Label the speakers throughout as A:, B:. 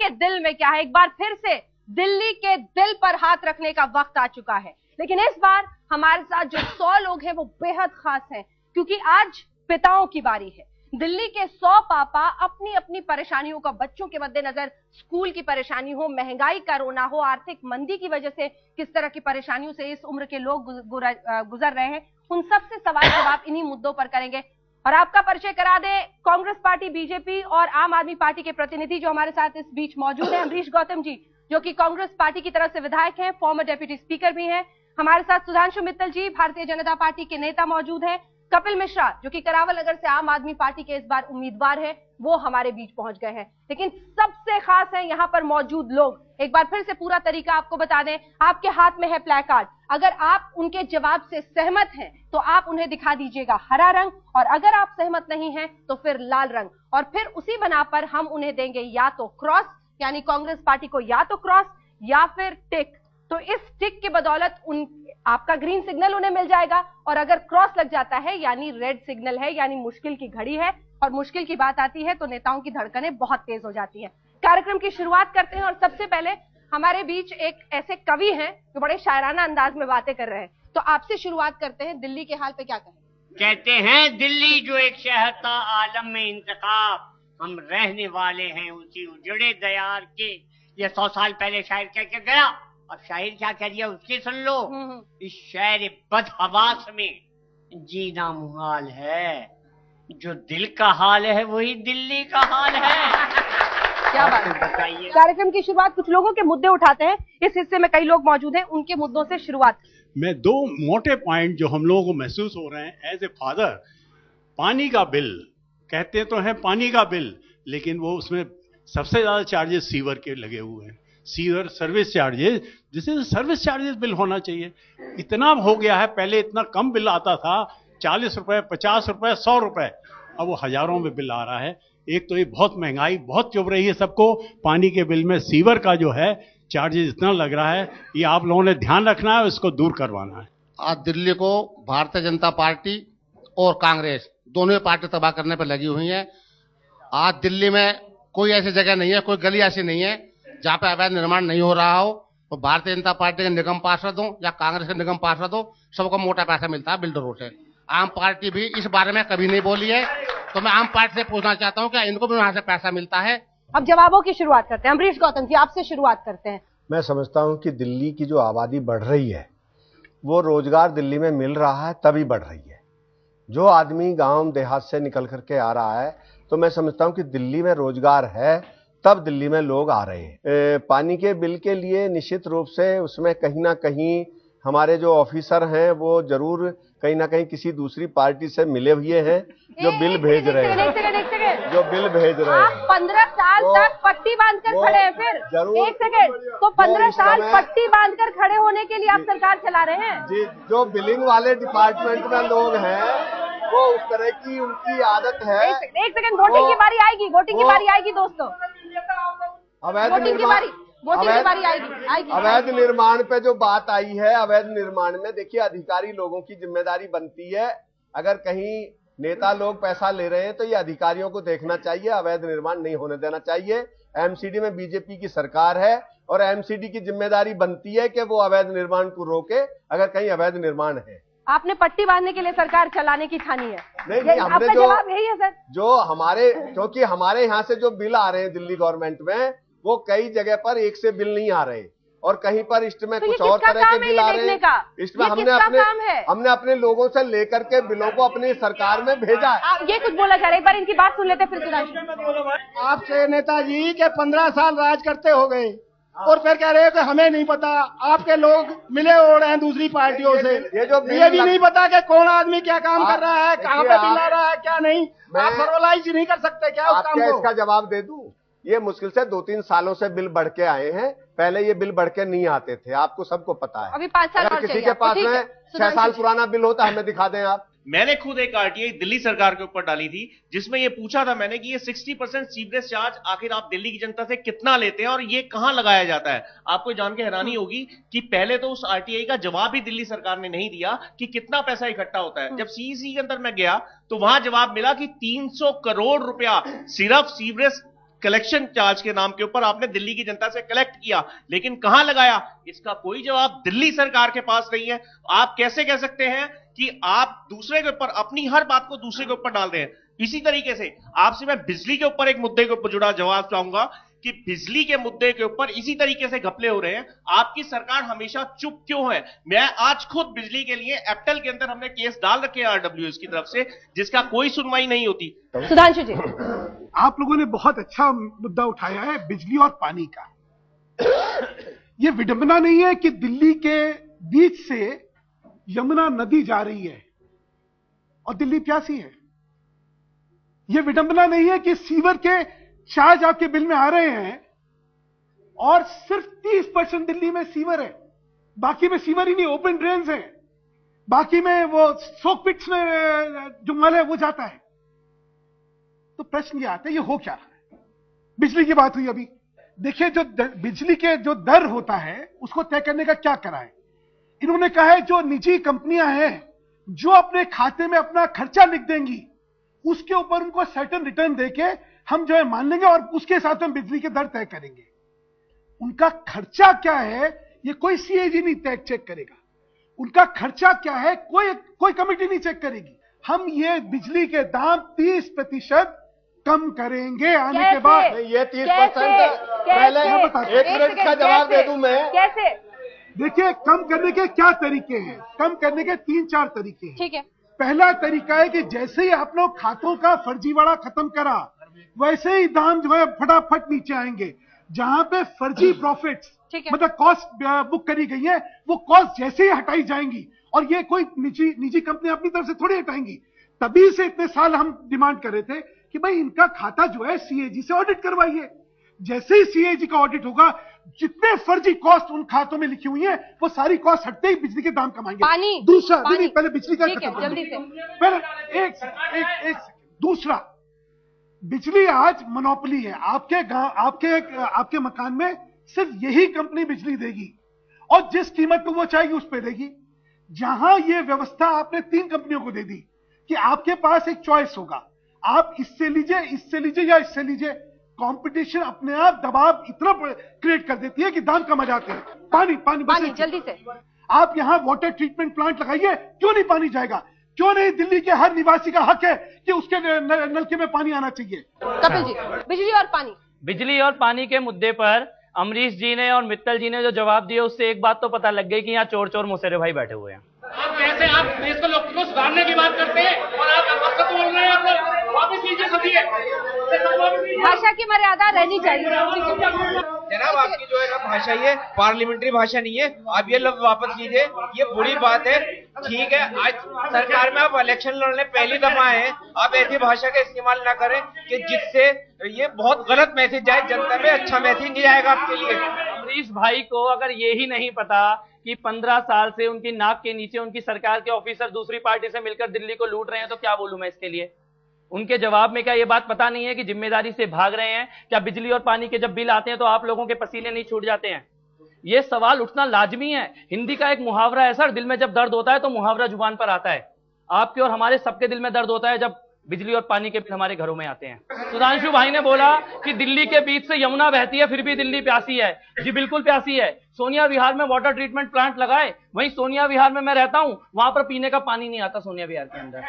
A: के दिल में क्या है। एक बार फिर से दिल्ली के दिल पर हाथ रखने का वक्त आ चुका है, लेकिन इस बार हमारे साथ जो 100 लोग हैं वो बेहद खास हैं, क्योंकि आज पिताओं की बारी है। दिल्ली के 100 पापा अपनी अपनी परेशानियों का, बच्चों के मद्देनजर स्कूल की परेशानी हो, महंगाई, कोरोना हो, आर्थिक मंदी की वजह से किस तरह की परेशानियों से इस उम्र के लोग गुजर रहे हैं, उन सब से सवाल जवाब इन्हीं मुद्दों पर करेंगे। और आपका परिचय करा दें, कांग्रेस पार्टी, बीजेपी और आम आदमी पार्टी के प्रतिनिधि जो हमारे साथ इस बीच मौजूद हैं। अमरीश गौतम जी, जो कि कांग्रेस पार्टी की तरफ से विधायक हैं, फॉर्मर डेप्यूटी स्पीकर भी हैं। हमारे साथ सुधांशु मित्तल जी, भारतीय जनता पार्टी के नेता मौजूद हैं। कपिल मिश्रा, जो कि करावल नगर से आम आदमी पार्टी के इस बार उम्मीदवार हैं, वो हमारे बीच पहुंच गए हैं। लेकिन सबसे खास है यहाँ पर मौजूद लोग। एक बार फिर से पूरा तरीका आपको बता दें। आपके हाथ में है प्ले कार्ड, अगर आप उनके जवाब से सहमत हैं तो आप उन्हें दिखा दीजिएगा हरा रंग, और अगर आप सहमत नहीं हैं तो फिर लाल रंग, और फिर उसी बना पर हम उन्हें देंगे या तो क्रॉस, यानी कांग्रेस पार्टी को या तो क्रॉस या फिर टिक। तो इस टिक की बदौलत आपका ग्रीन सिग्नल उन्हें मिल जाएगा, और अगर क्रॉस लग जाता है यानी रेड सिग्नल है, यानी मुश्किल की घड़ी है, और मुश्किल की बात आती है तो नेताओं की धड़कनें बहुत तेज हो जाती हैं। कार्यक्रम की शुरुआत करते हैं, और सबसे पहले हमारे बीच एक ऐसे कवि हैं जो बड़े शायराना अंदाज में बातें कर रहे हैं, तो आपसे शुरुआत करते हैं। दिल्ली के हाल पे क्या कहें?
B: कहते हैं दिल्ली जो एक शहर था आलम में इंतखाब, हम रहने वाले हैं उसी उजड़े दयार के। ये 100 साल पहले शायर कह के गया, और शायर क्या कह दिया उसकी सुन लो। इस शहर बदहवास में जीना मुहाल है, जो दिल का हाल है वही दिल्ली का हाल है।
A: क्या बात बताइए। कार्यक्रम की शुरुआत कुछ लोगों के मुद्दे उठाते हैं, इस हिस्से में कई लोग मौजूद हैं, उनके मुद्दों से शुरुआत।
C: मैं 2 मोटे पॉइंट जो हम लोगों को महसूस हो रहे हैं एज ए फादर। पानी का बिल, कहते तो हैं पानी का बिल, लेकिन वो उसमें सबसे ज्यादा चार्जेस सीवर के लगे हुए हैं, सीवर सर्विस चार्जेस, जिसे सर्विस चार्जेस बिल होना चाहिए। इतना हो गया है, पहले इतना कम बिल आता था, 40 रुपए, 50 रुपए, 100 रुपए, अब वो हजारों में बिल आ रहा है। एक तो ये बहुत महंगाई बहुत चुभ रही है सबको, पानी के बिल में सीवर का जो है चार्जेस इतना लग रहा है, ये आप लोगों ने ध्यान रखना है, इसको दूर करवाना है।
D: आज दिल्ली को भारतीय जनता पार्टी और कांग्रेस दोनों पार्टी तबाह करने पर लगी हुई है। आज दिल्ली में कोई ऐसी जगह नहीं है, कोई गली ऐसी नहीं है जहां पे अवैध निर्माण नहीं हो रहा हो। तो भारतीय जनता पार्टी के निगम पार्षद हो या कांग्रेस के निगम पार्षद हो, सबको मोटा पैसा मिलता है बिल्डरों से। आम पार्टी भी इस बारे में कभी नहीं बोली है, तो मैं आम पार्टी से पूछना चाहता हूँ कि इनको भी वहां से पैसा मिलता है।
A: अब जवाबों की शुरुआत करते हैं। अमरीश गौतम जी, आपसे शुरुआत करते हैं।
E: मैं समझता हूं कि दिल्ली की जो आबादी बढ़ रही है, वो रोजगार दिल्ली में मिल रहा है तभी बढ़ रही है। जो आदमी गांव देहात से निकल करके आ रहा है, तो मैं समझता हूं कि दिल्ली में रोजगार है तब दिल्ली में लोग आ रहे हैं। पानी के बिल के लिए निश्चित रूप से उसमें कहीं ना कहीं हमारे जो ऑफिसर हैं वो जरूर कहीं ना कहीं किसी दूसरी पार्टी से मिले हुए हैं जो बिल भेज रहे हैं, जो बिल भेज रहे हैं।
A: आप 15 साल तक पट्टी बांधकर खड़े हैं, फिर एक सेकेंड, तो 15 साल पट्टी बांधकर खड़े होने के लिए आप सरकार चला रहे हैं?
E: जी, जो बिलिंग वाले डिपार्टमेंट में लोग हैं वो उस तरह की उनकी आदत है।
A: एक सेकेंड, वोटिंग की बारी आएगी, वोटिंग की बारी आएगी दोस्तों,
E: अवैध निर्माण पे जो बात आई है, अवैध निर्माण में देखिए अधिकारी लोगों की जिम्मेदारी बनती है। अगर कहीं नेता लोग पैसा ले रहे हैं तो ये अधिकारियों को देखना चाहिए, अवैध निर्माण नहीं होने देना चाहिए। एमसीडी में बीजेपी की सरकार है और एमसीडी की जिम्मेदारी बनती है कि वो अवैध निर्माण को रोके अगर कहीं अवैध निर्माण है।
A: आपने पट्टी बांधने के लिए सरकार चलाने की ठानी है?
E: नहीं, हमने
A: जवाब यही है सर।
E: जो हमारे, क्योंकि हमारे यहाँ से जो बिल आ रहे हैं दिल्ली गवर्नमेंट में, वो कई जगह पर एक से बिल नहीं आ रहे, और कहीं पर इष्ट में कुछ और तरह के बिल आ रहे हैं। इष्ट में हमने अपने लोगों से लेकर के बिलों को अपनी सरकार में भेजा है।
A: ये कुछ बोला जा रहा है, एक बार इनकी बात सुन लेते फिर सुधांशु।
F: आपसे नेताजी के 15 साल राज करते हो गए और फिर कह रहे हो कि हमें नहीं पता, आपके लोग मिले हो रहे हैं दूसरी पार्टियों से, ये भी नहीं पता कि कौन आदमी क्या काम कर रहा है, कहाँ पे बिल आ रहा है, क्या नहीं। आप फॉर्मलाइज नहीं कर सकते क्या उस काम को?
E: इसका जवाब दे दूं, ये मुश्किल से 2-3 सालों से बिल बढ़ के आए हैं, पहले ये बिल बढ़ के नहीं आते थे, आपको सबको पता है।
A: अभी 5 साल
E: अगर किसी के पास में 6 साल पुराना बिल होता हमें दिखा दें आप।
G: मैंने खुद एक आरटीआई दिल्ली सरकार के ऊपर डाली थी जिसमें ये पूछा था मैंने कि ये 60% सीवरेज चार्ज आखिर आप दिल्ली की जनता से कितना लेते हैं और ये कहां लगाया जाता है। आपको जान के हैरानी होगी कि पहले तो उस आरटीआई का जवाब ही दिल्ली सरकार ने नहीं दिया कि कितना पैसा इकट्ठा होता है। जब सीईसी के अंदर मैं गया तो वहां जवाब मिला कि 300 करोड़ रुपया सिर्फ सीवरेज कलेक्शन चार्ज के नाम के ऊपर आपने दिल्ली की जनता से कलेक्ट किया, लेकिन कहां लगाया, इसका कोई जवाब दिल्ली सरकार के पास नहीं है। आप कैसे कह सकते हैं कि आप दूसरे के ऊपर, अपनी हर बात को दूसरे के ऊपर डाल रहे हैं। इसी तरीके से आपसे मैं बिजली के ऊपर एक मुद्दे के ऊपर जुड़ा जवाब चाहूंगा कि बिजली के मुद्दे के ऊपर इसी तरीके से घपले हो रहे हैं, आपकी सरकार हमेशा चुप क्यों है? मैं आज खुद बिजली के लिए एप्टल के अंदर हमने केस डाल रखे हैं आरडब्ल्यूएस की तरफ से, जिसका कोई सुनवाई नहीं होती।
A: सुधांशु जी,
F: आप लोगों ने बहुत अच्छा मुद्दा उठाया है बिजली और पानी का। ये विडंबना नहीं है कि दिल्ली के बीच से यमुना नदी जा रही है और दिल्ली प्यासी है। ये विडंबना नहीं है कि सीवर के चार्ज आपके बिल में आ रहे हैं और सिर्फ 30% दिल्ली में सीवर है, बाकी में सीवर ही नहीं, ओपन ड्रेन्स है, बाकी में वो सोक पिट्स में जो मल है वो जाता है। तो प्रश्न ये आता है, ये हो क्या रहा है? बिजली की बात हुई अभी, देखिए जो बिजली के जो दर होता है उसको तय करने का क्या करा है इन्होंने कहा है, जो निजी कंपनियां हैं जो अपने खाते में अपना खर्चा लिख देंगी उसके ऊपर उनको सर्टेन रिटर्न देके हम जो है मान लेंगे और उसके साथ हम बिजली के दर तय करेंगे। उनका खर्चा क्या है ये कोई सीएजी नहीं तय चेक करेगा, उनका खर्चा क्या है कोई कमेटी नहीं चेक करेगी। हम ये बिजली के दाम 30% कम करेंगे आने के बाद।
E: ये 30% पहले एक मिनट का जवाब दे दूं मैं।
A: कैसे?
F: देखिए, कम करने के क्या तरीके हैं? कम करने के 3-4 तरीके हैं।
A: ठीक है।
F: पहला तरीका है कि जैसे ही आप लोग खातों का फर्जीवाड़ा खत्म करा वैसे ही दाम जो है फटाफट नीचे आएंगे। जहां पे फर्जी प्रॉफिट्स मतलब कॉस्ट बुक करी गई है वो कॉस्ट जैसे ही हटाई जाएंगी, और ये कोई निजी कंपनी अपनी तरफ से थोड़ी हटाएंगी। तभी से इतने साल हम डिमांड कर रहे थे कि भाई इनका खाता जो है सीएजी से ऑडिट करवाइए। जैसे ही सीएजी का ऑडिट होगा, जितने फर्जी कॉस्ट उन खातों में लिखी हुई है वो सारी कॉस्ट हटते ही बिजली के दाम कमाएंगे।
A: पानी,
F: दूसरा
A: पानी।
F: पहले बिजली का
A: जल्दी से
F: पहले एक दूसरा, बिजली आज मोनोपोली है। आपके मकान में सिर्फ यही कंपनी बिजली देगी और जिस कीमत पे वो चाहेगी उस पे देगी। जहां ये व्यवस्था आपने 3 कंपनियों को दे दी कि आपके पास एक चॉइस होगा, आप इससे लीजिए या इससे लीजिए। कंपटीशन अपने आप दबाव इतना क्रिएट कर देती है कि दाम कम आ जाते हैं। पानी
A: जल्दी से
F: आप यहां वाटर ट्रीटमेंट प्लांट लगाइए, क्यों नहीं पानी जाएगा? क्यों नहीं दिल्ली के हर निवासी का हक है कि उसके नलके में पानी आना चाहिए?
A: कपिल जी, बिजली और पानी
H: के मुद्दे पर अमरीश जी ने और मित्तल जी ने जो जवाब दिए उससे एक बात तो पता लग गई कि यहाँ चोर चोर मुसेरे भाई बैठे हुए हैं।
I: आप कैसे आप देश को लोगों को सुधारने की बात करते हैं और आप मकसद बोल रहे हैं? आप लोग वापस लीजिए, सदिए
A: भाषा की मर्यादा रहनी चाहिए।
J: जनाब, आपकी जो है ना भाषा ये पार्लियामेंट्री भाषा नहीं है, आप ये लफ्ज वापस लीजिए, ये बुरी बात है। ठीक है, आज सरकार में आप इलेक्शन लड़ने पहली दफा हैं, आप ऐसी भाषा का इस्तेमाल ना करें कि जिससे ये बहुत गलत मैसेज जाए, जनता में अच्छा मैसेज नहीं आएगा आपके लिए।
H: अमरीश भाई को अगर ये ही नहीं पता कि 15 साल से उनकी नाक के नीचे उनकी सरकार के ऑफिसर दूसरी पार्टी से मिलकर दिल्ली को लूट रहे हैं, तो क्या बोलूं मैं इसके लिए? उनके जवाब में क्या ये बात पता नहीं है कि जिम्मेदारी से भाग रहे हैं? क्या बिजली और पानी के जब बिल आते हैं तो आप लोगों के पसीने नहीं छूट जाते हैं? ये सवाल उठना लाजमी है। हिंदी का एक मुहावरा है सर, दिल में जब दर्द होता है तो मुहावरा जुबान पर आता है। आपके और हमारे सबके दिल में दर्द होता है जब बिजली और पानी के बिल हमारे घरों में आते हैं। सुधांशु भाई ने बोला कि दिल्ली के बीच से यमुना बहती है फिर भी दिल्ली प्यासी है। जी बिल्कुल प्यासी है। सोनिया विहार में वाटर ट्रीटमेंट प्लांट लगाए, वहीं सोनिया विहार में मैं रहता हूं, वहां पर पीने का पानी नहीं आता सोनिया विहार के अंदर।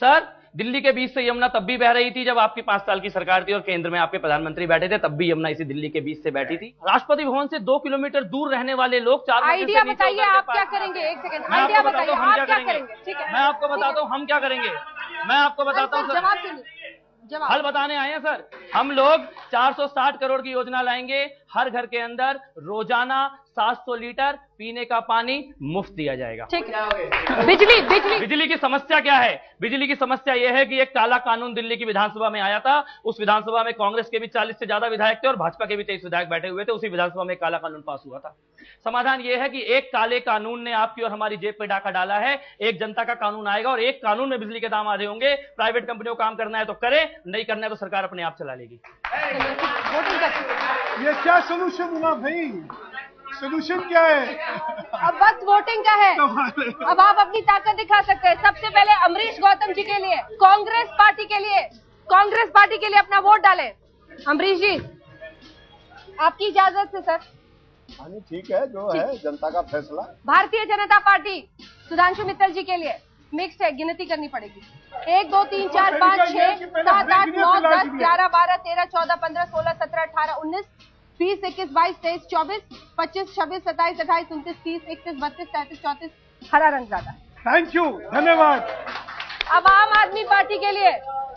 H: सर, दिल्ली के बीच से यमुना तब भी बह रही थी जब आपकी 5 साल की सरकार थी और केंद्र में आपके प्रधानमंत्री बैठे थे, तब भी यमुना इसी दिल्ली के बीच से बैठी थी। राष्ट्रपति भवन से 2 किलोमीटर दूर रहने वाले लोग 4
A: आइडिया बताइए आप क्या करेंगे? 1 सेकंड, आइडिया बताइए आप क्या करेंगे? ठीक है,
H: मैं आपको बताता हूँ हम क्या करेंगे। मैं आपको बताता हूँ सर, हल बताने आए हैं सर। हम लोग 460 करोड़ की योजना लाएंगे, हर घर के अंदर रोजाना 700 लीटर पीने का पानी मुफ्त दिया जाएगा।
A: ठीक है। बिजली
H: की समस्या क्या है? बिजली की समस्या यह है कि एक काला कानून दिल्ली की विधानसभा में आया था। उस विधानसभा में कांग्रेस के भी 40 से ज्यादा विधायक थे और भाजपा के भी 23 विधायक बैठे हुए थे। उसी विधानसभा में काला कानून पास हुआ था। समाधान यह है कि एक काले कानून ने आपकी और हमारी जेब पे डाका डाला है। एक जनता का कानून आएगा और एक कानून में बिजली के दाम आधे होंगे। प्राइवेट कंपनियों को काम करना है तो करे, नहीं करना है तो सरकार अपने आप चला लेगी।
F: ये क्या सोल्यूशन हुआ भाई? सोल्यूशन क्या है?
A: अब वक्त वोटिंग का है। अब आप अपनी ताकत दिखा सकते हैं। सबसे पहले अमरीश गौतम जी के लिए, कांग्रेस पार्टी के लिए अपना वोट डालें। अमरीश जी, आपकी इजाजत से सर।
E: हाँ ठीक है, जो है जनता का फैसला।
A: भारतीय जनता पार्टी सुधांशु मित्तल जी के लिए मिक्स है, गिनती करनी पड़ेगी। 1 2 3 4 5 6 7 8 9 10 11 12 13 14 15 16 17 18 19 20 21 22 23 24 25 26 27 28 29 30 31 32 33 34 हरा रंग ज्यादा।
F: थैंक यू, धन्यवाद।
A: अब आम आदमी पार्टी के लिए,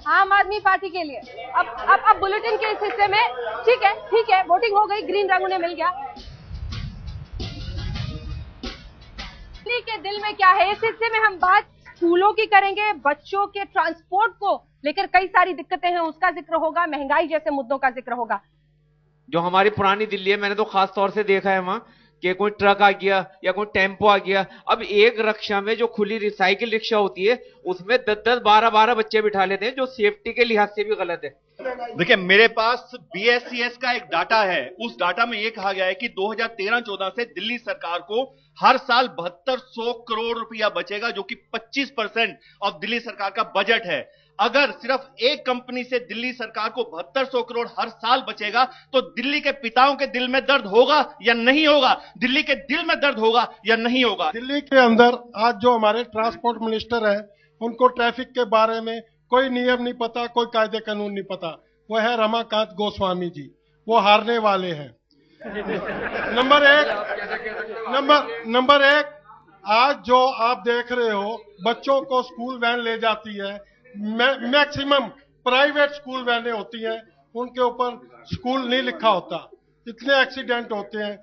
A: आम आदमी पार्टी के लिए अब बुलेटिन के इस हिस्से में ठीक है, वोटिंग हो गई, ग्रीन रंग उन्हें मिल गया। दिल्ली के दिल में क्या है, इस हिस्से में हम बात स्कूलों की करेंगे, बच्चों के ट्रांसपोर्ट को लेकर कई सारी दिक्कतें हैं उसका जिक्र होगा, महंगाई जैसे मुद्दों का जिक्र होगा।
J: जो हमारी पुरानी दिल्ली है, मैंने तो खास तौर से देखा है वहां कि कोई ट्रक आ गया या कोई टेम्पो आ गया, अब एक रिक्शा में जो खुली साइकिल रिक्शा होती है उसमें 10-10 12-12 बच्चे बिठा लेते हैं, जो सेफ्टी के लिहाज से भी गलत है।
K: देखिए, मेरे पास BSCS का एक डाटा है, उस डाटा में ये कहा गया है कि 2013-14 से दिल्ली सरकार को हर साल 7200 करोड़ रुपया बचेगा, जो कि 25% ऑफ दिल्ली सरकार का बजट है। अगर सिर्फ एक कंपनी से दिल्ली सरकार को 7200 करोड़ हर साल बचेगा तो दिल्ली के पिताओं के दिल में दर्द होगा या नहीं होगा? दिल्ली के दिल में दर्द होगा या नहीं होगा?
F: दिल्ली के अंदर आज जो हमारे ट्रांसपोर्ट मिनिस्टर है, उनको ट्रैफिक के बारे में कोई नियम नहीं पता, कोई कायदे कानून नहीं पता। वो है रमाकांत गोस्वामी जी, वो हारने वाले हैं। नंबर एक, आज जो आप देख रहे हो, बच्चों को स्कूल वैन ले जाती है, मैक्सिमम प्राइवेट स्कूल वैनें होती हैं, उनके ऊपर स्कूल नहीं लिखा होता, इतने एक्सीडेंट होते हैं।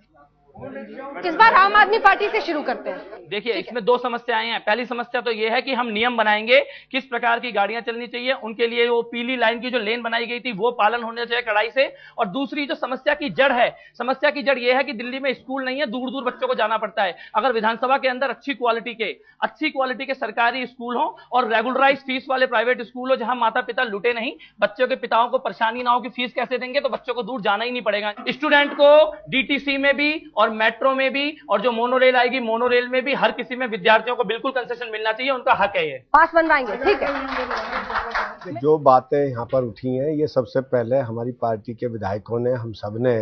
A: इस बार आम आदमी पार्टी से शुरू करते हैं।
H: देखिए, इसमें दो समस्याएं हैं। पहली समस्या तो ये है कि हम नियम बनाएंगे किस प्रकार की गाड़ियां चलनी चाहिए, उनके लिए वो पीली लाइन की जो लेन बनाई गई थी वो पालन होना चाहिए कड़ाई से। और दूसरी जो समस्या की जड़ है, समस्या की जड़ ये है कि दिल्ली में स्कूल नहीं है, दूर दूर बच्चों को जाना पड़ता है। अगर विधानसभा के अंदर अच्छी क्वालिटी के सरकारी स्कूल हो और रेगुलराइज फीस वाले प्राइवेट स्कूल हो, जहां माता पिता लुटे नहीं, बच्चों के पिताओं को परेशानी ना हो कि फीस कैसे देंगे, तो बच्चों को दूर जाना ही नहीं पड़ेगा। स्टूडेंट को DTC में भी और मेट्रो में भी, और जो मोनोरेल आएगी मोनोरेल में भी, हर किसी में विद्यार्थियों को बिल्कुल कंसेशन मिलना चाहिए, उनका हक है। ये
A: पास बनवाएंगे, ठीक है।
E: जो बातें यहाँ पर उठी हैं, ये सबसे पहले हमारी पार्टी के विधायकों ने, हम सब ने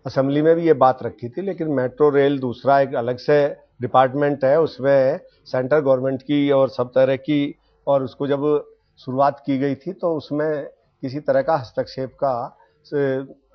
E: असेंबली में भी ये बात रखी थी, लेकिन मेट्रो रेल दूसरा एक अलग से डिपार्टमेंट है, उसमें सेंट्रल गवर्नमेंट की और सब तरह की, और उसको जब शुरुआत की गई थी तो उसमें किसी तरह का हस्तक्षेप का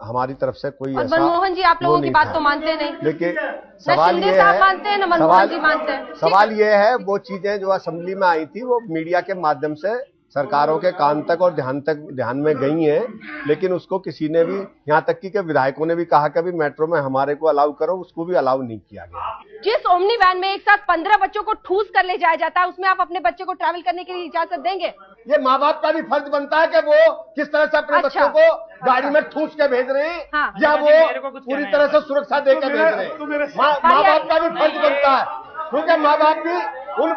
E: हमारी तरफ से कोई
A: और
E: ऐसा
A: मनमोहन जी, आप लोगों की बात तो मानते नहीं,
E: लेकिन सवाल ये है,
A: मानते हैं ना मनमोहन जी मानते हैं।
E: सवाल ये है, वो चीजें जो असेंबली में आई थी वो मीडिया के माध्यम से सरकारों के कान तक और ध्यान में गई हैं, लेकिन उसको किसी ने भी, यहाँ तक कि विधायकों ने भी कहा कि अभी मेट्रो में हमारे को अलाउ करो, उसको भी अलाउ नहीं किया गया।
A: जिस ओमनी वैन में एक साथ 15 बच्चों को ठूस कर ले जाया जाता है, उसमें आप अपने बच्चे को ट्रैवल करने के लिए इजाजत देंगे?
E: ये माँ बाप का भी फर्ज बनता है कि वो किस तरह से अपने बच्चों को गाड़ी में ठूस के भेज रहे हैं,
A: हाँ।
E: या वो पूरी तरह से सुरक्षा दे के भेज रहे हैं। माँ बाप का भी फर्ज बनता है, क्योंकि माँ बाप भी उन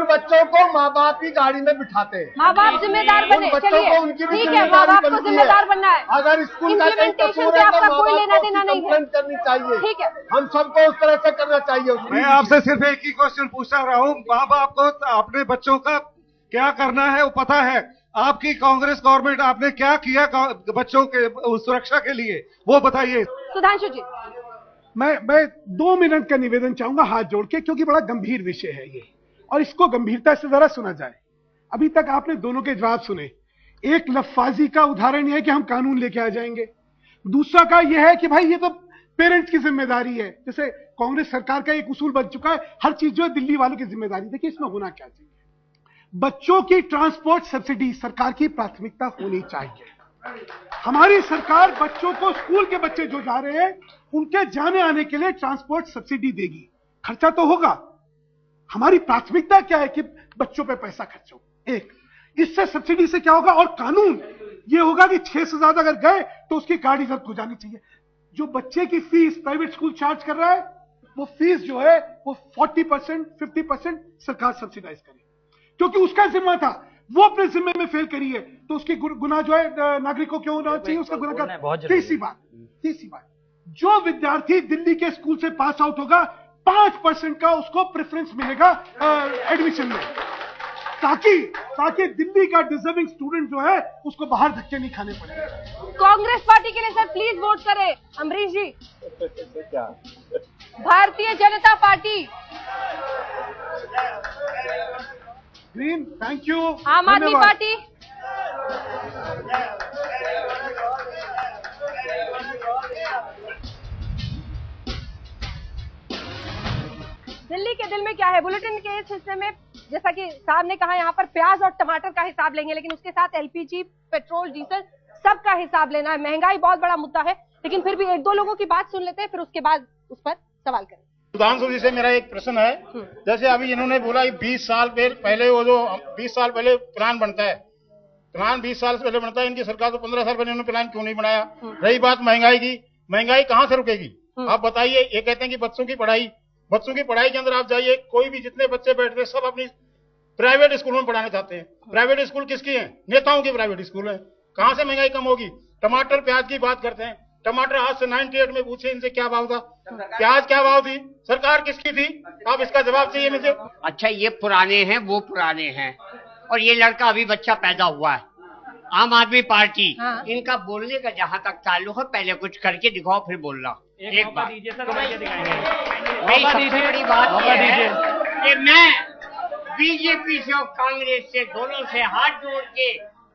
E: बच्चों को माँ बाप की गाड़ी में बिठाते हैं।
A: माँ बाप जिम्मेदार बने, चलिए ठीक है, माँ बाप को जिम्मेदार बनना है।
E: अगर स्कूल का
A: इम्प्लीमेंटेशन से आपका कोई लेना देना नहीं है,
E: करनी चाहिए,
A: ठीक है,
E: हम सबको उस तरह से करना चाहिए।
L: मैं आपसे सिर्फ एक ही क्वेश्चन पूछता रहा हूँ, माँ बाप को अपने बच्चों का क्या करना है वो पता है। आपकी कांग्रेस गवर्नमेंट, आपने क्या किया बच्चों के सुरक्षा के लिए, वो बताइए।
A: सुधांशु जी,
F: मैं 2 मिनट का निवेदन चाहूंगा हाथ जोड़ के, क्योंकि बड़ा गंभीर विषय है ये, और इसको गंभीरता से जरा सुना जाए। अभी तक आपने दोनों के जवाब सुने। एक लफ्फाजी का उदाहरण यह है कि हम कानून लेके आ जाएंगे, दूसरा का यह है कि भाई ये तो पेरेंट्स की जिम्मेदारी है। जैसे कांग्रेस सरकार का एक उसूल बन चुका है, हर चीज जो है दिल्ली वालों की जिम्मेदारी। देखिए, इसमें होना क्या चाहिए, बच्चों की ट्रांसपोर्ट सब्सिडी सरकार की प्राथमिकता होनी चाहिए। हमारी सरकार बच्चों को, स्कूल के बच्चे जो जा रहे हैं, उनके जाने आने के लिए ट्रांसपोर्ट सब्सिडी देगी, खर्चा तो होगा। हमारी प्राथमिकता क्या है कि बच्चों पे पैसा खर्च हो। एक, इससे सब्सिडी से क्या होगा, और कानून ये होगा कि 6 से ज्यादा अगर गए तो उसकी गाड़ी जब्त हो जानी चाहिए। जो बच्चे की फीस प्राइवेट स्कूल चार्ज कर रहा है, वो फीस जो है वो 40% 50% सरकार सब्सिडाइज करे, क्योंकि उसका जिम्मा था, वो अपने जिम्मे में फेल करी है, तो उसकी गुना जो है नागरिकों क्यों होना चाहिए, उसका गुना का। तीसरी बात, जो विद्यार्थी दिल्ली के स्कूल से पास आउट होगा, 5% का उसको प्रेफरेंस मिलेगा एडमिशन में। ताकि दिल्ली का डिजर्विंग स्टूडेंट जो है उसको बाहर धक्के नहीं खाने पड़े।
A: कांग्रेस पार्टी के लिए सर प्लीज वोट करें। अमरीश जी,
E: क्या
A: Bharatiya Janata party,
F: green, thank you.
A: आम आदमी पार्टी, दिल्ली के दिल में क्या है? बुलेटिन के इस हिस्से में जैसा कि साहब ने कहा, यहाँ पर प्याज और टमाटर का हिसाब लेंगे, लेकिन उसके साथ एलपीजी, पेट्रोल, डीजल सबका हिसाब लेना है। महंगाई बहुत बड़ा मुद्दा है, लेकिन फिर भी एक दो लोगों की बात सुन लेते हैं, फिर उसके बाद उस पर सवाल करें।
F: सुधांशु जी से मेरा एक प्रश्न है, जैसे अभी इन्होंने बोला 20 साल पहले वो जो 20 साल पहले प्लान बनता है, प्लान 20 साल से पहले बनता है, इनकी सरकार तो 15 साल पहले इन्होंने प्लान क्यों नहीं बनाया? रही बात महंगाई की, महंगाई कहाँ से रुकेगी? आप बताइए। ये कहते हैं कि बच्चों की पढ़ाई के अंदर आप जाइए, कोई भी जितने बच्चे बैठते हैं सब अपनी प्राइवेट स्कूल में पढ़ाना चाहते हैं। प्राइवेट स्कूल किसकी है? नेताओं की प्राइवेट स्कूल है। कहाँ से महंगाई कम होगी? टमाटर प्याज की बात करते हैं, टमाटर आज से 98 में पूछे इनसे क्या भाव था, प्याज क्या भाव थी, सरकार किसकी थी? आप इसका जवाब चाहिए मुझे।
B: अच्छा, ये पुराने हैं, वो पुराने हैं, और ये लड़का अभी बच्चा पैदा हुआ है। आम आदमी पार्टी, इनका बोलने का जहां तक ताल्लुक है, पहले कुछ करके दिखाओ फिर बोलना। एक बात मेरी सबसे बड़ी बात यह है कि मैं बीजेपी से और कांग्रेस से दोनों से हाथ जोड़ के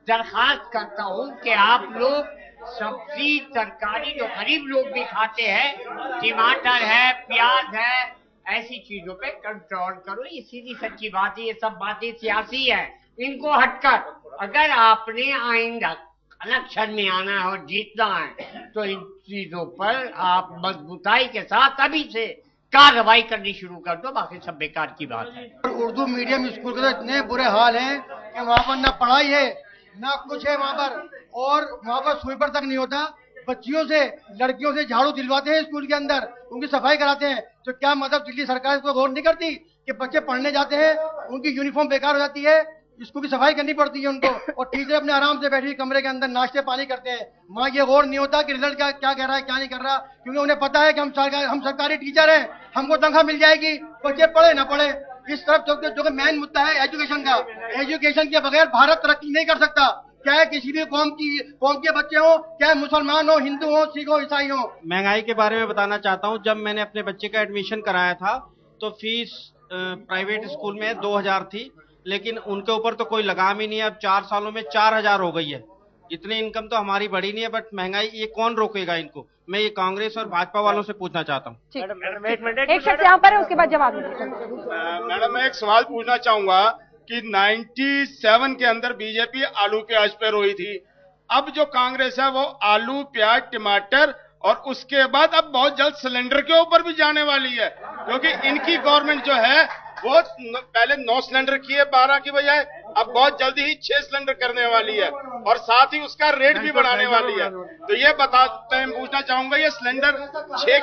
B: दरखास्त करता हूं कि आप लोग सब्जी तरकारी जो गरीब लोग भी खाते हैं, टमाटर है, प्याज है, ऐसी चीजों पे कंट्रोल करो। ये सीधी सच्ची बात है, ये सब बातें सियासी है, इनको हटकर अगर आपने आइंदा इलेक्शन में आना है और जीतना है तो इन चीजों पर आप मजबूताई के साथ अभी से कार्रवाई करनी शुरू कर दो, बाकी सब बेकार की बात है।
M: उर्दू मीडियम स्कूल के तो इतने बुरे हाल हैं कि वहाँ पर ना पढ़ाई है ना कुछ है वहाँ पर, और वहाँ पर स्वीपर तक नहीं होता। बच्चियों से, लड़कियों से झाड़ू दिलवाते हैं स्कूल के अंदर, उनकी सफाई कराते हैं। तो क्या मतलब दिल्ली सरकार इसको गौर नहीं करती कि बच्चे पढ़ने जाते हैं, उनकी यूनिफॉर्म बेकार हो जाती है, स्कूल की सफाई करनी पड़ती है उनको, और टीचर अपने आराम से बैठी कमरे के अंदर नाश्ते पानी करते हैं। वहाँ ये गौर नहीं होता कि रिजल्ट क्या कह रहा है, क्या नहीं कर रहा, क्योंकि उन्हें पता है कि हम सरकारी टीचर हैं, हमको तनख्वाह मिल जाएगी, बच्चे पढ़े ना पढ़े। इस तरफ जो कि मेन मुद्दा है एजुकेशन का, एजुकेशन के बगैर भारत तरक्की नहीं कर सकता। चाहे किसी भी कौम के बच्चे हो, चाहे मुसलमान हो, हिंदू हो, सिख हो, ईसाई हो।
N: महंगाई के बारे में बताना चाहता हूँ। जब मैंने अपने बच्चे का एडमिशन कराया था तो फीस प्राइवेट स्कूल में 2000 थी, लेकिन उनके ऊपर तो कोई लगाम ही नहीं है। अब 4 सालों में 4000 हो गई है। इतनी इनकम तो हमारी बढ़ी नहीं है, बट महंगाई ये कौन रोकेगा इनको? मैं ये कांग्रेस और भाजपा वालों से पूछना चाहता हूँ।
A: एक शख्स यहाँ पर है, उसके बाद जवाब।
F: मैडम, मैं एक सवाल पूछना चाहूंगा कि 97 के अंदर बीजेपी आलू प्याज पे रोई थी, अब जो कांग्रेस है वो आलू प्याज टमाटर और उसके बाद अब बहुत जल्द सिलेंडर के ऊपर भी जाने वाली है, क्योंकि इनकी गवर्नमेंट जो है वो पहले 9 सिलेंडर किए 12 की बजाय, अब बहुत जल्दी ही 6 सिलेंडर करने वाली है और साथ ही उसका रेट भी बढ़ाने वाली है। तो ये बताते हैं, पूछना चाहूंगा ये सिलेंडर 6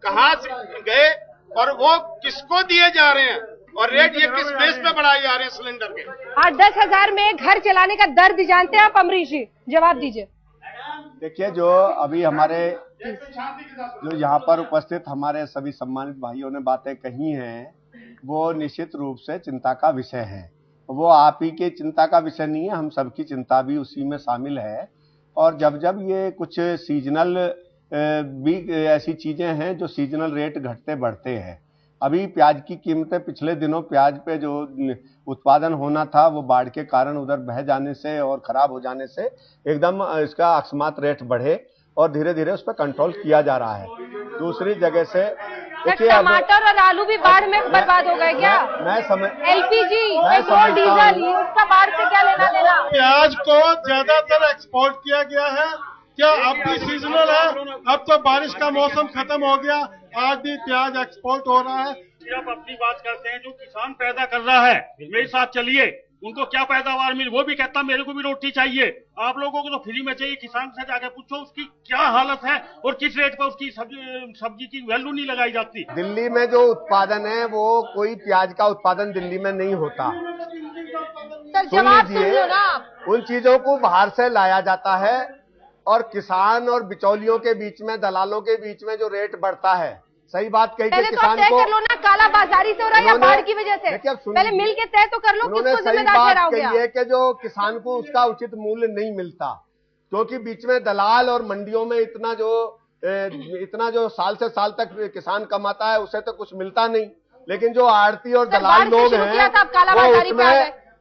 F: कहाँ से गए और वो किसको दिए जा रहे हैं और रेट ये किस बेस पे बढ़ाए जा रहे हैं सिलेंडर के?
A: 8-10 हजार में घर चलाने का दर्द जानते हैं आप अमरीश जी? जवाब दीजिए।
E: देखिए, जो अभी हमारे जो यहाँ पर उपस्थित हमारे सभी सम्मानित भाइयों ने बातें कही हैं, वो निश्चित रूप से चिंता का विषय है। वो आप ही के चिंता का विषय नहीं है, हम सबकी चिंता भी उसी में शामिल है। और जब जब ये कुछ सीजनल भी ऐसी चीजें हैं जो सीजनल रेट घटते बढ़ते हैं। अभी प्याज की कीमतें, पिछले दिनों प्याज पे जो उत्पादन होना था वो बाढ़ के कारण उधर बह जाने से और खराब हो जाने से एकदम इसका अकस्मात रेट बढ़े और धीरे धीरे उस पर कंट्रोल किया जा रहा है। दूसरी जगह से
A: टमाटर और आलू भी बाढ़ में बर्बाद हो गए क्या?
E: मैं समझ
A: एलपीजी, पेट्रोल, डीजल, उसका बाढ़ से क्या लेना देना?
F: प्याज को ज्यादातर एक्सपोर्ट किया गया है, क्या अब भी सीजनल है? अब तो बारिश का मौसम खत्म हो गया, आज भी प्याज एक्सपोर्ट हो रहा है।
O: आप अपनी बात करते हैं, जो किसान पैदा कर रहा है मेरे साथ चलिए, उनको क्या पैदावार मिली, वो भी कहता मेरे को भी रोटी चाहिए। आप लोगों को तो फ्री में चाहिए। किसान से जाकर पूछो उसकी क्या हालत है और किस रेट पर उसकी सब्जी की वैल्यू नहीं लगाई जाती।
E: दिल्ली में जो उत्पादन है वो कोई प्याज का उत्पादन दिल्ली में नहीं होता।
A: जवाब सुन लो ना।
E: उन चीजों को बाहर से लाया जाता है और किसान और बिचौलियों के बीच में, दलालों के बीच में जो रेट बढ़ता है, सही बात कही कि
A: पहले तो
E: किसान
A: तय
E: को
A: कर लो ना, काला बाजारी से हो रहा है या बाढ़ की वजह से? पहले मिल के तय तो कर लो,
E: उन्होंने
A: किसको
E: सही
A: जिम्मेदार
E: बात
A: ठहराओगे
E: कही है
A: आप?
E: कि जो किसान को उसका उचित मूल्य नहीं मिलता, क्योंकि बीच में दलाल और मंडियों में इतना जो साल से साल तक किसान कमाता है उसे तो कुछ मिलता नहीं, लेकिन जो आड़ती और दलाल लोग हैं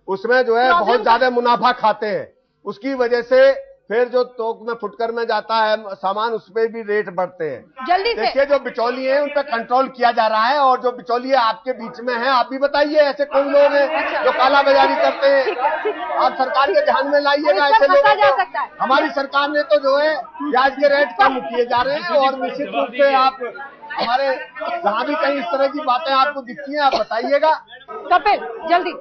E: वो उसमें जो है बहुत ज्यादा मुनाफा खाते हैं। उसकी वजह से फिर जो थोक में फुटकर में जाता है सामान, उस पर भी रेट बढ़ते हैं।
A: जल्दी
E: देखिए जो बिचौली हैं उन पर कंट्रोल किया जा रहा है, और जो बिचौलिए आपके बीच में हैं, आप भी बताइए ऐसे कौन लोग हैं जो काला बाजारी करते हैं। आप सरकार के ध्यान में लाइएगा ऐसे लोगों को। हमारी सरकार ने तो जो है प्याज के रेट कम किए जा रहे हैं, और निश्चित रूप से आप हमारे जहाँ भी कहीं इस तरह की बातें आपको दिखती हैं आप बताइएगा।
A: कपिल जल्दी।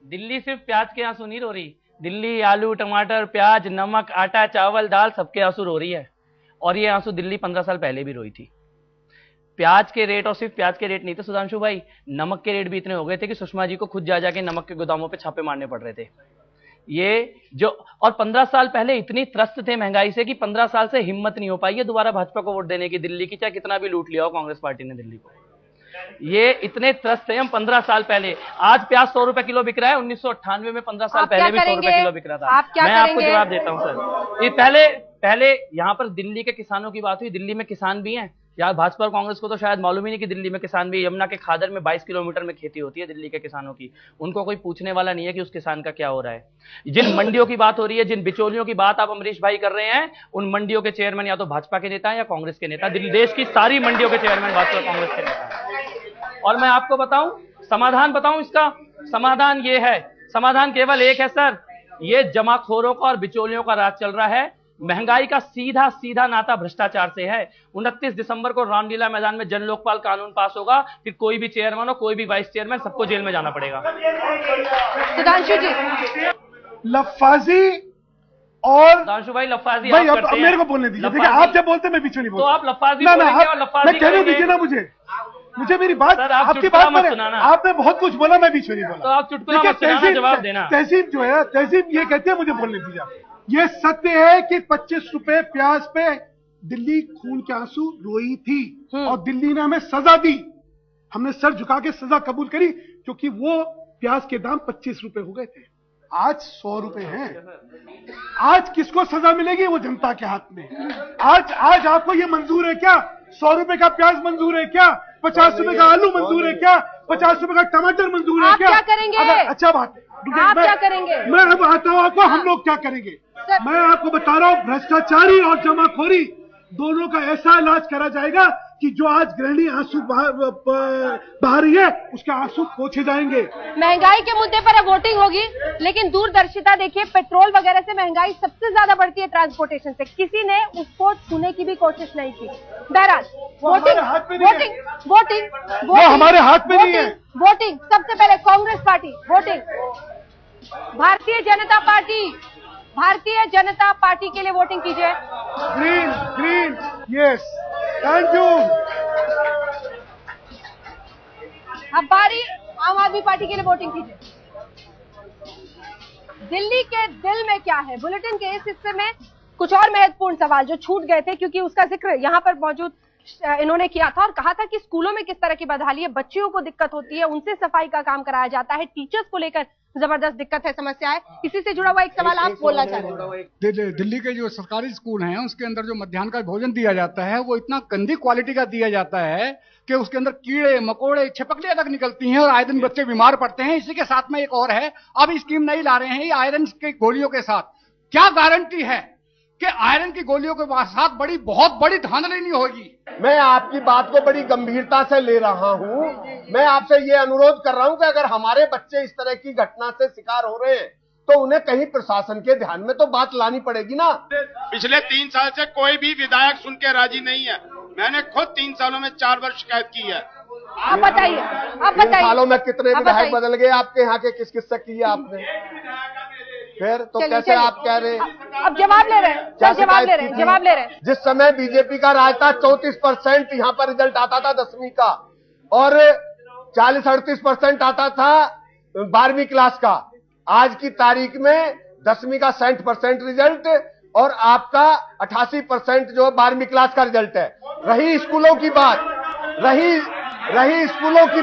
H: दिल्ली सिर्फ प्याज के आंसू नहीं रो रही, दिल्ली आलू टमाटर प्याज नमक आटा चावल दाल सबके आंसू रो रही है। और ये आंसू दिल्ली 15 साल पहले भी रोई थी। प्याज के रेट, और सिर्फ प्याज के रेट नहीं थे सुधांशु भाई, नमक के रेट भी इतने हो गए थे कि सुषमा जी को खुद जा जाके नमक के गोदामों पे छापे मारने पड़ रहे थे। ये जो, और 15 साल पहले इतनी त्रस्त थे महंगाई से कि 15 साल से हिम्मत नहीं हो पाई है दोबारा भाजपा को वोट देने की, दिल्ली की चाहे कितना भी लूट लिया हो कांग्रेस पार्टी ने दिल्ली को। ये इतने त्रस्त थे हम 15 साल पहले। आज प्याज 100 रुपए किलो बिक रहा है, 1998 में 15 साल पहले भी 100 रुपए किलो बिक रहा था। मैं आपको जवाब देता हूं सर। ये पहले यहाँ पर दिल्ली के किसानों की बात हुई, दिल्ली में किसान भी हैं यार। भाजपा और कांग्रेस को तो शायद मालूम ही नहीं कि दिल्ली में किसान भी, यमुना के खादर में 22 किलोमीटर में खेती होती है दिल्ली के किसानों की। उनको कोई पूछने वाला नहीं है कि उस किसान का क्या हो रहा है। जिन मंडियों की बात हो रही है, जिन बिचौलियों की बात आप अमरीश भाई कर रहे हैं, उन मंडियों के चेयरमैन या तो भाजपा के नेता है या कांग्रेस के नेता। देश की सारी मंडियों के चेयरमैन भाजपा कांग्रेस के नेता है। और मैं आपको बताऊं, समाधान बताऊं इसका, समाधान ये है, समाधान केवल एक है सर, ये जमाखोरों का और बिचौलियों का राज चल रहा है। महंगाई का सीधा सीधा नाता भ्रष्टाचार से है। 29 दिसंबर को रामलीला मैदान में जन लोकपाल कानून पास होगा, फिर कोई भी चेयरमैन हो कोई भी वाइस चेयरमैन सबको जेल में जाना पड़ेगा।
A: सुधांशु जी,
F: लफाजी और
H: सुधांशु भाई लफाजी
F: भाई अब मेरे को बोलने दीजिए। देखिए आप जब बोलते मैं बीच में नहीं बोलता,
H: तो आप लफाजी बोलेंगे और लफाजी
F: मैं कहने दीजिए ना मुझे मेरी बात, आपकी बात मैंने, आपने बहुत कुछ बोला, मैं बीच में नहीं बोला।
H: तो आप चुटकुला मत सुनाना, जवाब देना।
F: तहसीब जो है, तहसीब ये कहते हैं मुझे बोलने दीजिए। ये सत्य है कि 25 रुपए प्याज पे दिल्ली खून के आंसू रोई थी, और दिल्ली ने हमें सजा दी। हमने सर झुका के सजा कबूल करी, क्योंकि वो प्याज के दाम 25 रुपए हो गए थे, आज 100 रुपए हैं। आज किसको सजा मिलेगी वो जनता के हाथ में। आज आपको ये मंजूर है क्या? 100 रुपए का प्याज मंजूर है क्या? 50 रुपए का आलू मंजूर है क्या? 50 रुपए का टमाटर मंजूर है क्या?
A: क्या करेंगे?
F: अच्छा बात है,
A: आप क्या करेंगे?
F: मैं अब आता हूँ आपको, हम लोग क्या करेंगे। मैं आपको बता रहा हूँ, भ्रष्टाचारी और जमाखोरी दोनों का ऐसा इलाज करा जाएगा कि जो आज गृहिणी आंसू बहा रही है उसके आंसू पोंछे जाएंगे।
A: महंगाई के मुद्दे पर अब वोटिंग होगी, लेकिन दूरदर्शिता देखिए, पेट्रोल वगैरह से महंगाई सबसे ज्यादा बढ़ती है, ट्रांसपोर्टेशन से। किसी ने उसको छूने की भी कोशिश नहीं की। बहरहाल वोटिंग
F: हमारे हाथ में नहीं है।
A: वोटिंग सबसे पहले Congress party, voting Bharatiya Janata party के लिए वोटिंग कीजिए।
F: Green yes, thank you.
A: अब बारी आम आदमी पार्टी के लिए वोटिंग कीजिए। दिल्ली के दिल में क्या है, बुलेटिन के इस हिस्से में कुछ और महत्वपूर्ण सवाल जो छूट गए थे, क्योंकि उसका जिक्र यहाँ पर मौजूद इन्होंने किया था और कहा था कि स्कूलों में किस तरह की बदहाली है, बच्चियों को दिक्कत होती है, उनसे सफाई का काम कराया जाता है, टीचर्स को लेकर जबरदस्त दिक्कत है, समस्या है। इसी से जुड़ा हुआ एक सवाल आप बोलना चाह रहे हैं।
P: दिल्ली के जो सरकारी स्कूल हैं उसके अंदर जो मध्याह्न का भोजन दिया जाता है वो इतना गंदी क्वालिटी का दिया जाता है कि उसके अंदर कीड़े मकोड़े छिपकलियां तक निकलती हैं और आए दिन बच्चे बीमार पड़ते हैं। इसी के साथ में एक और है, अब स्कीम नहीं ला रहे हैं आयरन की गोलियों के साथ। क्या गारंटी है कि आयरन की गोलियों के साथ बहुत बड़ी धांधली नहीं होगी?
E: मैं आपकी बात को बड़ी गंभीरता से ले रहा हूं। मैं आपसे ये अनुरोध कर रहा हूं कि अगर हमारे बच्चे इस तरह की घटना से शिकार हो रहे हैं तो उन्हें कहीं प्रशासन के ध्यान में तो बात लानी पड़ेगी ना।
Q: पिछले 3 साल से कोई भी विधायक सुन के राजी नहीं है। मैंने खुद 3 सालों में 4 बार शिकायत की है।
A: आप बताइए, आप
E: 3 सालों में कितने विधायक बदल गए आपके यहाँ के? किस किस से की है आपने? फिर तो कैसे आप कह रहे हैं?
A: अब जवाब ले रहे हैं, जवाब ले रहे हैं।
E: जिस समय बीजेपी का राज था 34% यहाँ पर रिजल्ट आता था 10वीं का, और 40-38% आता था 12वीं क्लास का। आज की तारीख में 10वीं का 60% रिजल्ट और आपका 88% जो 12वीं क्लास का रिजल्ट है। रही स्कूलों की बात, रही स्कूलों की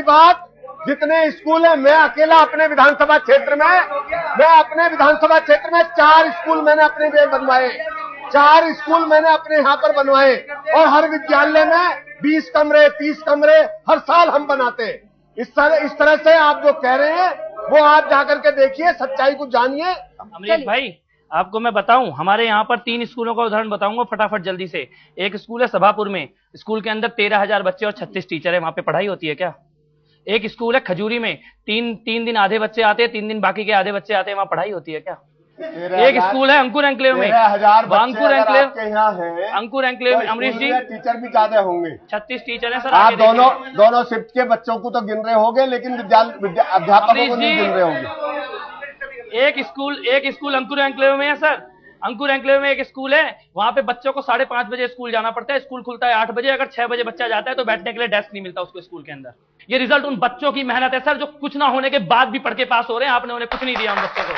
E: बात, जितने स्कूल हैं, मैं अकेला अपने विधानसभा क्षेत्र में 4 स्कूल मैंने अपने लिए बनवाए, 4 स्कूल मैंने अपने यहाँ पर बनवाए, और हर विद्यालय में 20 कमरे 30 कमरे हर साल हम बनाते हैं। इस तरह से आप जो कह रहे हैं वो आप जाकर के देखिए, सच्चाई को जानिए।
H: अमरीश भाई, आपको मैं बताऊं, हमारे यहाँ पर 3 स्कूलों का उदाहरण बताऊंगा फटाफट जल्दी से। एक स्कूल है सभापुर में, स्कूल के अंदर 13,000 बच्चे और 36 टीचर है। वहां पे पढ़ाई होती है क्या? एक स्कूल है खजूरी में, 3 दिन आधे बच्चे आते हैं, 3 दिन बाकी के आधे बच्चे आते हैं, वहां पढ़ाई होती है क्या? एक स्कूल है अंकुर एंक्लेव में, अंकुर एंक्लेव में अमरीश जी,
E: टीचर भी ज्यादा होंगे,
H: 36 टीचर है सर।
E: आप दोनों शिफ्ट के बच्चों को तो गिन रहे होंगे, लेकिन अध्यापकों को नहीं गिन रहे होंगे।
H: एक स्कूल अंकुर एंक्लेव में है सर, अंकुर एंक्लेव में एक स्कूल है, वहां पे बच्चों को 5:30 बजे स्कूल जाना पड़ता है, स्कूल खुलता है 8 बजे। अगर 6 बजे बच्चा जाता है तो बैठने के लिए डेस्क नहीं मिलता उसको स्कूल के अंदर। ये रिजल्ट उन बच्चों की मेहनत है सर, जो कुछ ना होने के बाद भी पढ़ के पास हो रहे हैं। आपने उन्हें कुछ नहीं दिया उन बच्चों को।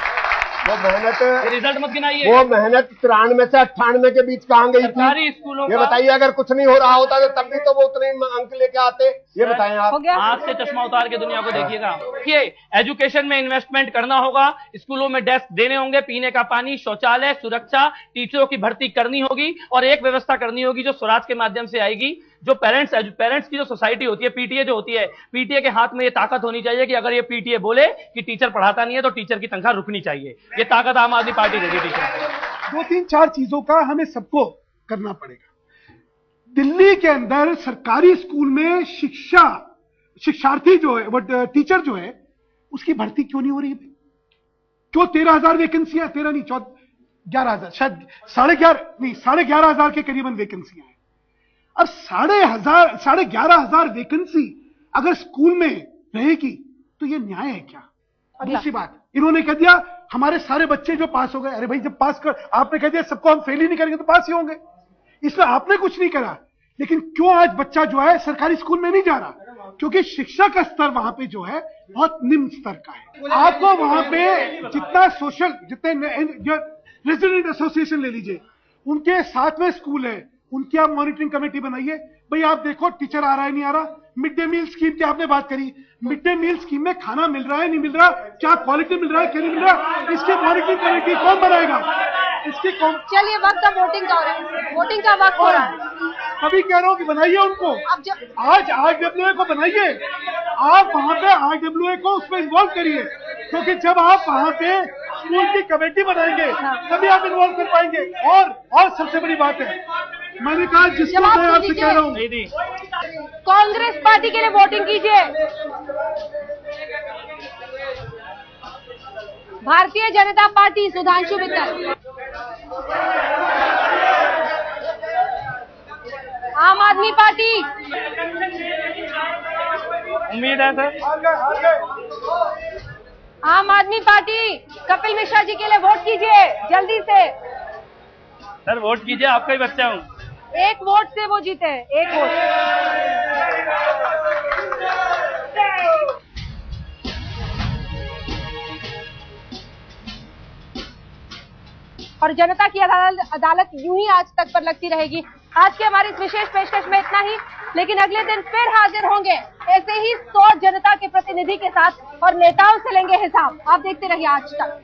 E: वो मेहनत,
H: रिजल्ट मत गिनाइए।
E: वो मेहनत 93 से 98 के बीच कहाँ गई थी?
H: स्कूलों
E: ये बताइए, अगर कुछ नहीं हो रहा होता तो तब भी तो वो उतने अंक लेके आते। ये बताएं आप।
H: आंख से चश्मा उतार के दुनिया को देखिएगा। देखिए, एजुकेशन में इन्वेस्टमेंट करना होगा, स्कूलों में डेस्क देने होंगे, पीने का पानी, शौचालय, सुरक्षा, टीचरों की भर्ती करनी होगी, और एक व्यवस्था करनी होगी जो स्वराज के माध्यम से आएगी। जो पेरेंट्स की जो सोसाइटी होती है, पीटीए जो होती है, पीटीए के हाथ में ये ताकत होनी चाहिए कि अगर ये पीटीए बोले कि टीचर पढ़ाता नहीं है तो टीचर की तनख्वाह रुकनी चाहिए। ये ताकत आम आदमी पार्टी देगी टीचर को।
F: 2-3-4 चीजों का हमें सबको करना पड़ेगा। दिल्ली के अंदर सरकारी स्कूल में शिक्षार्थी जो है, वो टीचर जो है, उसकी भर्ती क्यों नहीं हो रही है? क्यों 13,000 वैकेंसियां, 13 नहीं 11,000, शायद 11,500 के करीबन वैकेंसियां हैं। अब 11,500 वैकेंसी अगर स्कूल में रहेगी तो ये न्याय है क्या? दूसरी बात, इन्होंने कह दिया हमारे सारे बच्चे जो पास हो गए। अरे भाई, जब पास कर, आपने कह दिया सबको हम फेल ही नहीं करेंगे तो पास ही होंगे, इसमें आपने कुछ नहीं करा। लेकिन क्यों आज बच्चा जो है सरकारी स्कूल में नहीं जा रहा? क्योंकि शिक्षा का स्तर वहां पे जो है बहुत निम्न स्तर का है। आपको वहां पे जितने रेजिडेंट एसोसिएशन ले लीजिए, उनके साथ में स्कूल है, उनकी आप मॉनिटरिंग कमेटी बनाइए। भाई आप देखो टीचर आ रहा है नहीं आ रहा। मिड डे मील स्कीम की आपने बात करी, मिड डे मील स्कीम में खाना मिल रहा है नहीं मिल रहा, क्या क्वालिटी मिल रहा है क्या नहीं मिल रहा, इसकी मॉनिटरिंग कमेटी कौन बनाएगा?
A: चलिए, वक्त का वोटिंग का हो रहा है, वोटिंग का वक्त हो रहा है।
F: अभी कह रहा हूँ कि बनाइए उनको। आज RWA को बनाइए, आप वहां पे RWA को उसमें इन्वॉल्व करिए, क्योंकि जब आप वहां पे स्कूल की कमेटी बनाएंगे तभी आप इन्वॉल्व कर पाएंगे। और सबसे बड़ी बात है, मैंने कहा जिसको मैं आपसे कह रहा हूँ,
A: कांग्रेस पार्टी के लिए वोटिंग कीजिए। भारतीय जनता पार्टी सुधांशु मित्तल, आम आदमी पार्टी,
H: उम्मीद है सर,
A: आम आदमी पार्टी कपिल मिश्रा जी के लिए वोट कीजिए जल्दी से।
H: सर वोट कीजिए, आपका ही बच्चा हूँ।
A: एक वोट से वो जीते हैं, एक वोट। और जनता की अदालत यूं ही आज तक पर लगती रहेगी। आज की हमारी इस विशेष पेशकश में इतना ही, लेकिन अगले दिन फिर हाजिर होंगे ऐसे ही 100 जनता के प्रतिनिधि के साथ और नेताओं से लेंगे हिसाब। आप देखते रहिए आज तक।